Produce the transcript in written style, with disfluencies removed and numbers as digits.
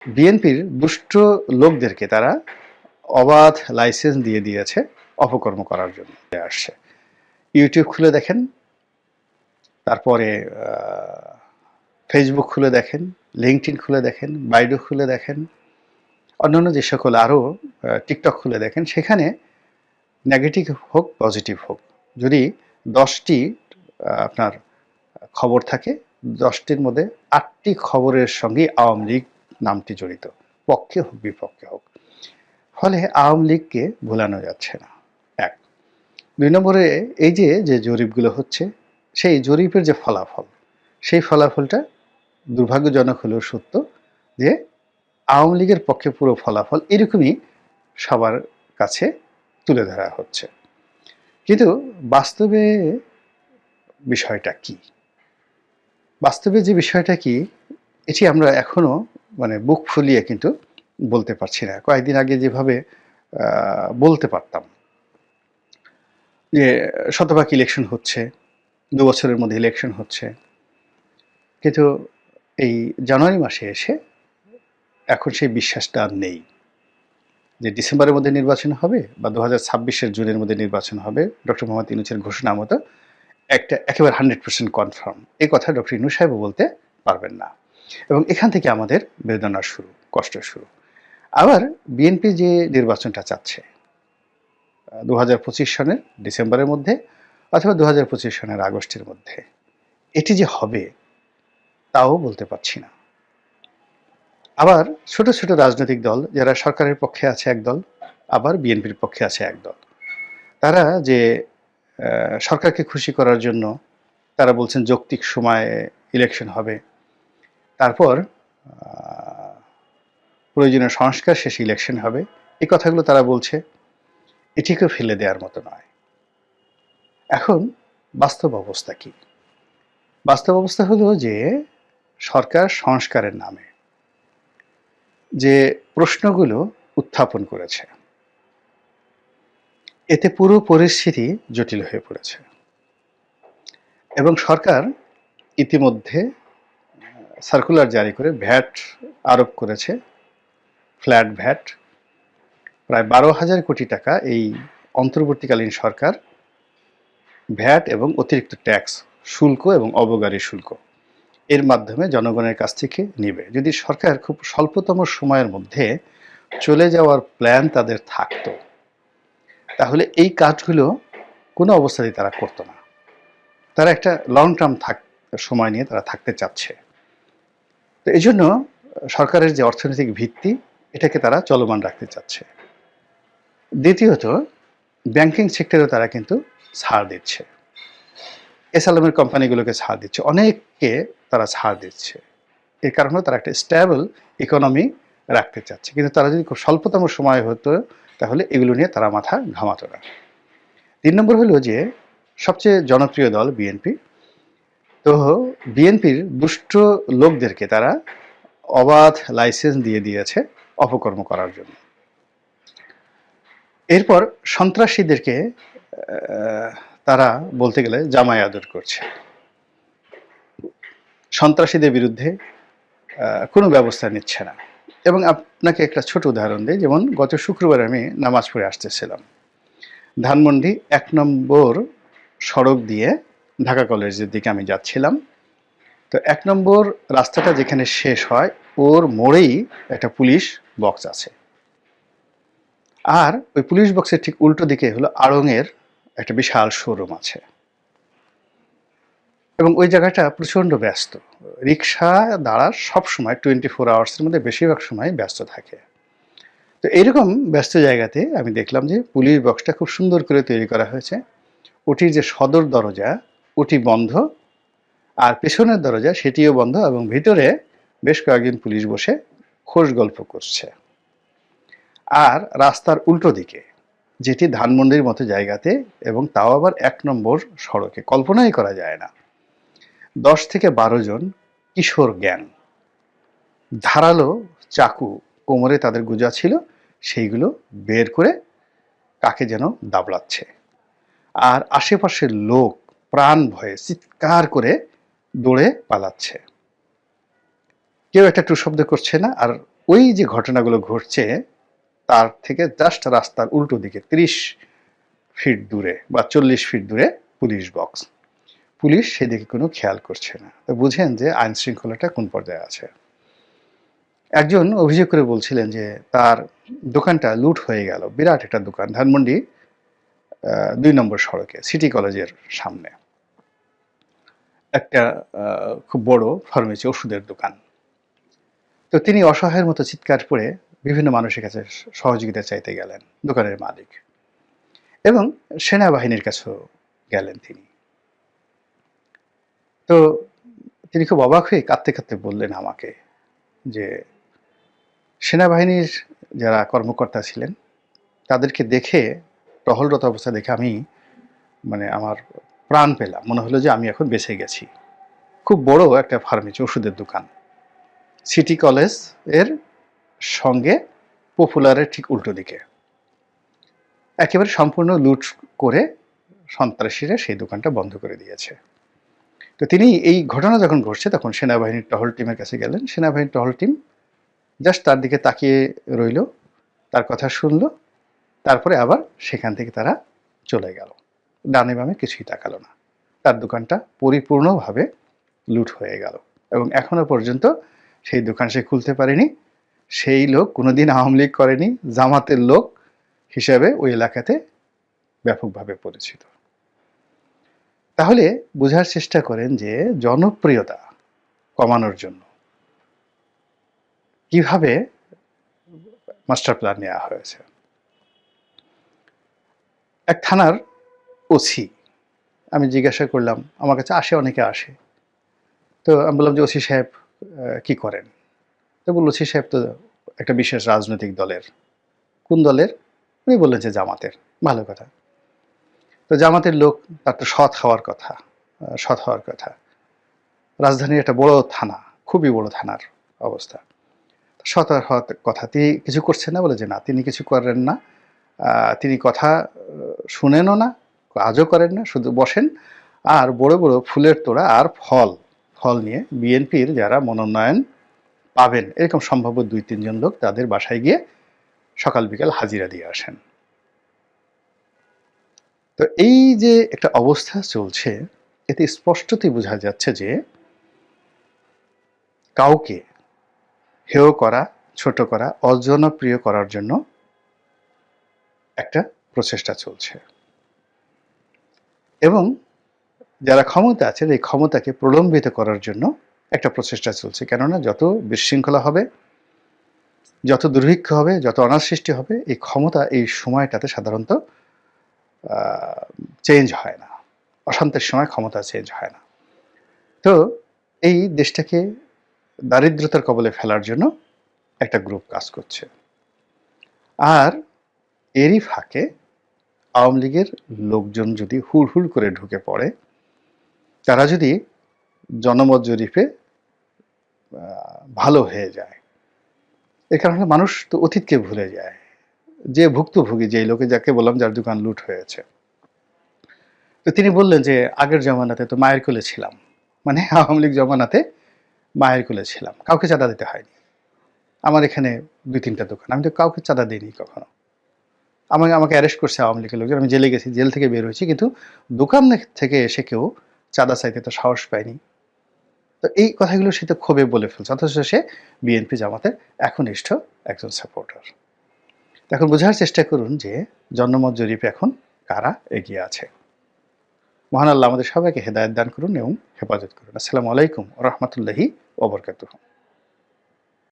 বিএনপির দুষ্ট লোকদেরকে তারা অবাধ লাইসেন্স দিয়ে দিয়েছে অপকর্ম করার জন্য আসছে। ইউটিউব খুলে দেখেন, তারপরে ফেসবুক খুলে দেখেন, লিঙ্কডইন খুলে দেখেন, বাইডু খুলে দেখেন, অন্যান্য যে সকল আরও টিকটক খুলে দেখেন, সেখানে নেগেটিভ হোক পজিটিভ হোক, যদি 10টি আপনার খবর থাকে, 10টির মধ্যে 8টি খবরের সঙ্গে আওয়ামী লীগ নামটি জড়িত, পক্ষে হোক বিপক্ষে হোক। ফলে আওয়ামী লীগকে ভোলানো যাচ্ছে না। 1। 2 নম্বরে এই যে জরিপগুলো হচ্ছে, সেই জরিপের যে ফলাফল, সেই ফলাফলটা দুর্ভাগ্যজনক হলেও সত্য যে আওয়ামী লীগের পক্ষে পুরো ফলাফল এরকমই সবার কাছে তুলে ধরা হচ্ছে। কিন্তু বাস্তবে বিষয়টা কি? বাস্তবে যে বিষয়টা কি, এটি আমরা এখনো বুক ফুলিয়ে কিন্তু বলতে পারছি না। কয়েকদিন আগে যেভাবে বলতে পারতাম যে শতভাগ ইলেকশন হচ্ছে, 2 বছরের মধ্যে ইলেকশন হচ্ছে, কিন্তু এই জানুয়ারি মাসে এসে এখন সেই বিশ্বাসটা আর নেই যে ডিসেম্বরের মধ্যে নির্বাচন হবে বা 2026-এর জুনের মধ্যে নির্বাচন হবে। ডক্টর মোহাম্মদ ইউনূসের ঘোষণা মতো একটা একেবারে 100% কনফার্ম, এই কথা ডক্টর ইউনূস সাহেবও বলতে পারবেন না। এবং এখান থেকে আমাদের বেদনার শুরু, কষ্টের শুরু। আবার বিএনপি যে নির্বাচনটা চাচ্ছে 2025 সনের ডিসেম্বরের মধ্যে অথবা 2025 সনের আগস্টের মধ্যে, এটি যে হবে তাও বলতে পারছি না। আবার ছোট ছোট রাজনৈতিক দল যারা সরকারের পক্ষে আছে একদল, আবার বিএনপির পক্ষে আছে একদল, তারা যে সরকারকে খুশি করার জন্য তারা বলছেন যৌক্তিক সময়ে ইলেকশন হবে, তারপর প্রয়োজনীয় সংস্কার শেষে ইলেকশন হবে, এই কথাগুলো তারা বলছে। এটিকে ফেলে দেওয়ার মতো নয়। এখন বাস্তব অবস্থা কি? বাস্তব অবস্থা হলো যে সরকার সংস্কারের নামে যে প্রশ্নগুলো উত্থাপন করেছে, এতে পুরো পরিস্থিতি জটিল হয়ে পড়েছে। এবং সরকার ইতিমধ্যে সার্কুলার জারি করে ভ্যাট আরোপ করেছে, ফ্ল্যাট ভ্যাট প্রায় 12,000 কোটি টাকা এই অন্তর্বর্তীকালীন সরকার ভ্যাট এবং অতিরিক্ত ট্যাক্স, শুল্ক এবং অবগারি শুল্ক এর মাধ্যমে জনগণের কাছ থেকে নেবে। যদি সরকার খুব স্বল্পতম সময়ের মধ্যে চলে যাওয়ার প্ল্যান তাদের থাকতো, তাহলে এই কাজগুলো কোনো অবস্থাতেই তারা করতো না। তারা একটা লং টার্ম সময় নিয়ে তারা থাকতে চাচ্ছে। তো এই জন্য সরকারের যে অর্থনৈতিক ভিত্তি, এটাকে তারা চলমান রাখতে চাচ্ছে। দ্বিতীয়ত, ব্যাংকিং সেক্টরেও তারা কিন্তু ছাড় দিচ্ছে, এসএলএমের কোম্পানিগুলোকে ছাড় দিচ্ছে, অনেককে তারা ছাড় দিচ্ছে। এর কারণে তারা একটা স্টেবল ইকোনমি রাখতে চাচ্ছে। কিন্তু তারা যদি খুব স্বল্পতম সময় হতো, তাহলে এগুলো নিয়ে তারা মাথা ঘামাতো না। 3 নম্বর হলো যে সবচেয়ে জনপ্রিয় দল বিএনপি। তো বিএনপির দুষ্ট লোকদেরকে তারা অবাধ লাইসেন্স দিয়ে দিয়েছে অপকর্ম করার জন্য। এরপর সন্ত্রাসীদেরকে তারা বলতে গেলে জামাই আদর করছে। সন্ত্রাসীদের বিরুদ্ধে কোনো ব্যবস্থা নিচ্ছে না। এবং আপনাকে একটা ছোট উদাহরণ দিই, যেমন গত শুক্রবার আমি নামাজ পড়ে আসতেছিলাম, ধানমন্ডি 1 নম্বর সড়ক দিয়ে ঢাকা কলেজের দিকে আমি যাচ্ছিলাম। তো 1 নম্বর রাস্তাটা যেখানে শেষ হয়, ওর মোড়েই একটা পুলিশ বক্স আছে। আর ওই পুলিশ বক্সের ঠিক উল্টো দিকে হলো আড়ংয়ের একটা বিশাল শোরুম আছে। এবং ওই জায়গাটা প্রচণ্ড ব্যস্ত, রিক্সা দাঁড়ার সবসময় 24 আওয়ার্সের মধ্যে বেশিরভাগ সময় ব্যস্ত থাকে। তো এইরকম ব্যস্ত জায়গাতে আমি দেখলাম যে পুলিশ বক্সটা খুব সুন্দর করে তৈরি করা হয়েছে। ওটির যে সদর দরজা, ওটি বন্ধ, আর পেছনের দরজা সেটিও বন্ধ, এবং ভিতরে বেশ কয়েকজন পুলিশ বসে খোশ গল্প করছে। আর রাস্তার উল্টো দিকে, যেটি ধানমন্ডির মতো জায়গাতে, এবং তাও আবার 1 নম্বর সড়কে, কল্পনাই করা যায় না, 10 থেকে 12 জন কিশোর গ্যাং, ধারালো চাকু কোমরে তাদের গুজা ছিল, সেইগুলো বের করে কাকে যেন দাবড়াচ্ছে। আর আশেপাশের লোক প্রাণ ভয়ে চিৎকার করে দৌড়ে পালাচ্ছে। কেউ একটা টু শব্দ করছে না, আর ওই যে ঘটনাগুলো ঘটছে তার থেকে জাস্ট রাস্তার উল্টো দিকে 30 ফিট দূরে বা 40 ফিট দূরে পুলিশ বক্স। পুলিশ সেদিকে কোনো খেয়াল করছে না। তো বুঝেন যে আইন শৃঙ্খলাটা কোন পর্যায়ে আছে। একজন অভিযোগ করে বলছিলেন যে তার দোকানটা লুট হয়ে গেল। বিরাট একটা দোকান, ধানমন্ডি ২ নম্বর সড়কে সিটি কলেজের সামনে একটা খুব বড় ফার্মেসি, ওষুধের দোকান। তো তিনি অসহায়ের মতো চিৎকার করে বিভিন্ন মানুষের কাছে সহযোগিতা চাইতে গেলেন, দোকানের মালিক, এবং সেনাবাহিনীর কাছেও গেলেন তিনি। তো তিনি খুব অবাক হয়ে কাঁদতে কাঁদতে বললেন আমাকে যে সেনাবাহিনীর যারা কর্মকর্তা ছিলেন তাদেরকে দেখে, টহলরত অবস্থা দেখে আমি আমার প্রাণ পেলাম, মনে হলো যে আমি এখন বেঁচে গেছি। খুব বড় একটা ফার্মেসি, ওষুধের দোকান, সিটি কলেজ এর সঙ্গে পপুলারের ঠিক উল্টো দিকে, একেবারে সম্পূর্ণ লুট করে সন্ত্রাসীরা সেই দোকানটা বন্ধ করে দিয়েছে। তো তিনি এই ঘটনা যখন ঘটছে তখন সেনাবাহিনীর টহল টিমের কাছে গেলেন। সেনাবাহিনীর টহল টিম জাস্ট তার দিকে তাকিয়ে রইল, তার কথা শুনল, তারপরে আবার সেখান থেকে তারা চলে গেল, ডানে বামে কিছুই তাকালো না। তার দোকানটা পরিপূর্ণভাবে লুট হয়ে গেল এবং এখনো পর্যন্ত সেই দোকান সে খুলতে পারেনি। সেই লোক কোনোদিন আওয়ামী লীগ করেনি, জামাতের লোক হিসেবে ওই এলাকাতে ব্যাপকভাবে পরিচিত। তাহলে বোঝার চেষ্টা করেন যে জনপ্রিয়তা কমানোর জন্য কিভাবে মাস্টার প্ল্যান নেওয়া হয়েছে। এক থানার ওসি, আমি জিজ্ঞাসা করলাম, আমার কাছে অনেকে আসে, তো আমি বললাম যে ওসি সাহেব কি করেন? তো বলল ওসি সাহেব তো একটা বিশেষ রাজনৈতিক দলের। কোন দলের? উনি বললেন যে জামাতের। ভালো কথা। তো জামাতের লোক, তার তো সৎ হওয়ার কথা, সৎ হওয়ার কথা। রাজধানীর একটা বড় থানা, খুবই বড় থানার অবস্থা, সৎ হওয়ার কথা। তিনি কিছু করছেন না? বলে যে না, তিনি কিছু করেন না। তিনি কথা শুনেনও না, আজও করেন না, শুধু বসেন আর বড় বড় ফুলের তোড়া আর ফল নিয়ে বিএনপির যারা মনোনয়ন পাবেন এরকম সম্ভাব্য 2-3 জন লোক তাদের বাসায় গিয়ে সকাল বিকাল হাজিরা দিয়ে আসেন। তো এই যে একটা অবস্থা চলছে, এতে স্পষ্টতই বোঝা যাচ্ছে যে কাউকে হেয় করা, ছোট করা, অজনপ্রিয় করার জন্য একটা প্রচেষ্টা চলছে এবং যারা ক্ষমতা আছে এই ক্ষমতাকে প্রলম্বিত করার জন্য একটা প্রচেষ্টা চলছে। কেননা যত বিশৃঙ্খলা হবে, যত দুর্ভিক্ষ হবে, যত অনার সৃষ্টি হবে, এই ক্ষমতা এই সময়টাতে সাধারণত চেঞ্জ হয় না। অশান্তির সময় ক্ষমতা চেঞ্জ হয় না। তো এই দেশটাকে দারিদ্রতার কবলে ফেলার জন্য একটা গ্রুপ কাজ করছে। আর এরই ফাঁকে আওয়ামী লীগের লোকজন যদি হুড় করে ঢুকে পড়ে, তারা যদি জনমত জরিপে ভালো হয়ে যায়, এর কারণে মানুষ তো অতীতকে ভুলে যায়। যে ভুক্তভোগী, যে লোকে যাকে বললাম যার দোকান লুট হয়েছে, তো তিনি বললেন যে আগের জমানাতে তো মায়ের কোলে ছিলাম, আওয়ামী লীগ জমানাতে মায়ের কোলে ছিলাম, কাউকে চাঁদা দিতে হয়নি। আমার এখানে 2-3টা দোকান, আমি তো কাউকে চাঁদা দিইনি কখনো। আমাকে অ্যারেস্ট করছে আওয়ামী লীগের লোকজন, আমি জেলে গেছি, জেল থেকে বের হয়েছি, কিন্তু দোকান থেকে এসে কেউ চাঁদা চাইতে তো সাহস পায়নি। তো এই কথাগুলো সে তো ক্ষোভে বলে ফেলছে, অথচ সে বিএনপি জামাতের একনিষ্ঠ একজন সাপোর্টার। এখন বোঝার চেষ্টা করুন যে জনমত জরিপে এখন কারা এগিয়ে আছে। মহান আল্লাহ আমাদের সবাইকে হেদায়েত দান করুন এবং হেফাজত করুন। আসসালামু আলাইকুম ওয়া রাহমাতুল্লাহি ওয়া বারাকাতুহু।